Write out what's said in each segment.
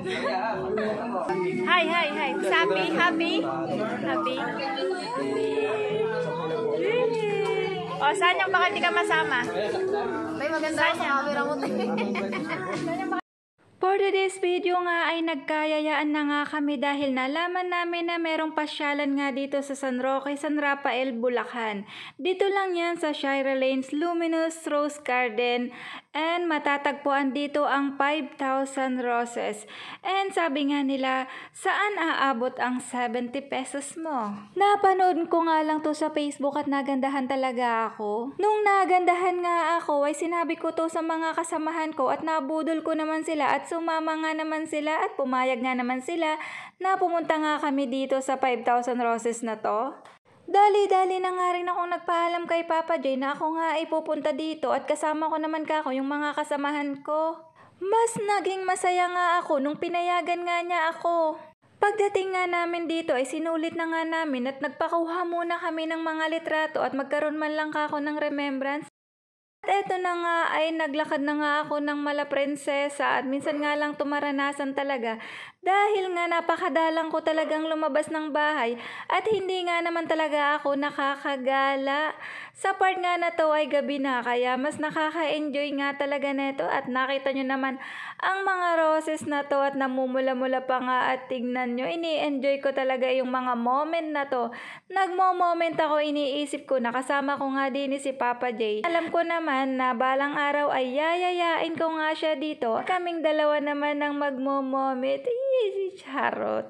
Hi. Happy. O, saan yung bakit di ka masama? May maganda sa camera mo. For today's video nga ay nagkayayaan na nga kami dahil nalaman namin na merong pasyalan nga dito sa San Roque, San Rafael, Bulacan. Dito lang yan sa Shira Lanes, Luminous Rose Garden, and matatagpuan dito ang 5,000 roses. And sabi nga nila, saan aabot ang 70 pesos mo? Napanood ko nga lang to sa Facebook at nagandahan talaga ako. Nung nagandahan nga ako ay sinabi ko to sa mga kasamahan ko at nabudol ko naman sila at sumama nga naman sila at pumayag nga naman sila na pumunta nga kami dito sa 5,000 roses na to. Dali-dali na nga rin akong nagpaalam kay Papa J na ako nga ay pupunta dito at kasama ko naman kako yung mga kasamahan ko. Mas naging masaya nga ako nung pinayagan nga niya ako. Pagdating nga namin dito ay sinulit na nga namin at nagpakuha muna kami ng mga litrato at magkaroon man lang kako ng remembrance. At eto na nga ay naglakad na nga ako ng mala prinsesa at minsan nga lang tumaranasan talaga dahil nga napakadalang ko talagang lumabas ng bahay at hindi nga naman talaga ako nakakagala. Sa part nga na to ay gabi na kaya mas nakaka-enjoy nga talaga neto at nakita nyo naman ang mga roses na to at namumula-mula pa nga at tignan nyo, ini-enjoy ko talaga yung mga moment na to. Nagmo-moment ako, iniisip ko, nakasama ko nga din si Papa J. Alam ko naman na balang araw ay yayayain ko nga siya dito. Kaming dalawa naman ang magmo-moment. Charot.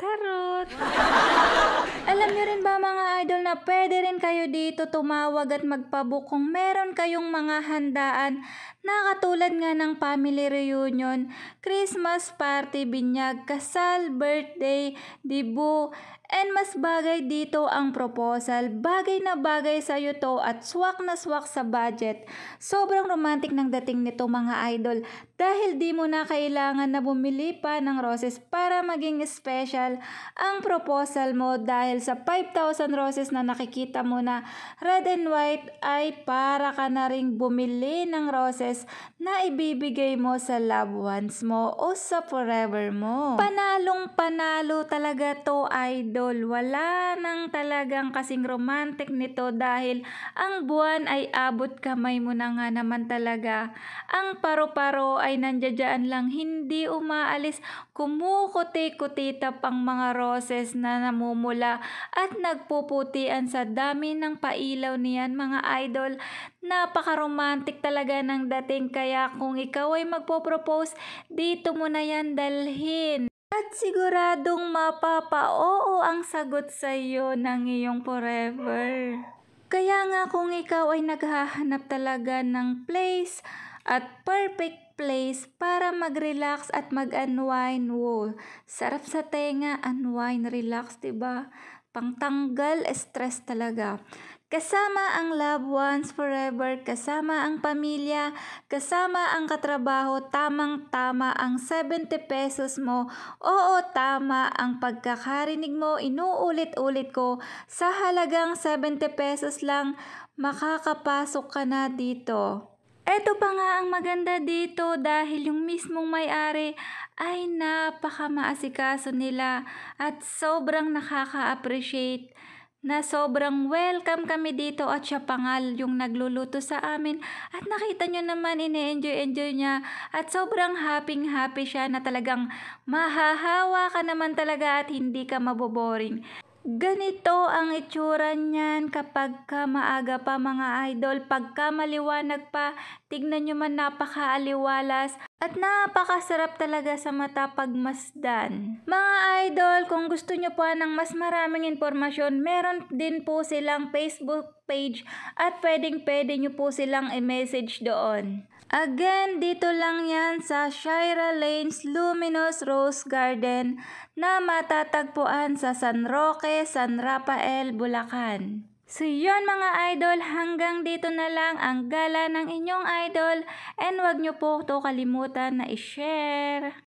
Alam nyo rin ba mga idol na pwede rin kayo dito tumawag at magpabook kung meron kayong mga handaan na katulad nga ng family reunion, Christmas party, binyag, kasal, birthday, debut, and mas bagay dito ang proposal. Bagay na bagay sa'yo to at swak na swak sa budget. Sobrang romantic ng dating nito mga idol dahil di mo na kailangan na bumili pa ng roses para maging special ang proposal mo dahil sa 5,000 roses na nakikita mo na red and white ay para ka na ring bumili ng roses na ibibigay mo sa loved ones mo o sa forever mo. Panalong panalo talaga to idol. Wala nang talagang kasing romantic nito dahil ang buwan ay abot kamay mo na nga naman talaga. Ang paro-paro ay nandiyan lang, hindi umaalis, kumukuti-kutita pang mga roses na namumula at nagpuputian sa dami ng pailaw niyan mga idol. Napaka-romantic talaga ng dating kaya kung ikaw ay magpo-propose, dito mo na yan dalhin. At siguradong mapapa-oo ang sagot sa iyo ng iyong forever. Kaya nga kung ikaw ay naghahanap talaga ng place at perfect place para mag-relax at mag-unwind, sarap sa tenga, unwind, relax, diba? Pangtanggal stress talaga. Kasama ang loved ones forever, kasama ang pamilya, kasama ang katrabaho, tamang-tama ang 70 pesos mo. Oo, tama ang pagkakarinig mo, inuulit-ulit ko, sa halagang 70 pesos lang, makakapasok ka na dito. Eto pa nga ang maganda dito dahil yung mismong may-ari ay napaka-maasikaso nila at sobrang nakaka-appreciate na sobrang welcome kami dito at siya pa nga yung nagluluto sa amin at nakita nyo naman ine-enjoy niya at sobrang happy siya na talagang mahahawa ka naman talaga at hindi ka maboboring. Ganito ang itsura niyan kapag ka maaga pa mga idol. Pagka maliwanag pa, tignan nyo man napakaaliwalas at napakasarap talaga sa mata pagmasdan. Mga idol, kung gusto nyo pa ng mas maraming informasyon, meron din po silang Facebook page at pwede nyo po silang i-message doon. Again, dito lang yan sa Shira Lanes, Luminous Rose Garden na matatagpuan sa San Roque, San Rafael, Bulacan. So yun mga idol, hanggang dito na lang ang gala ng inyong idol and wag nyo po ito kalimutan na i-share.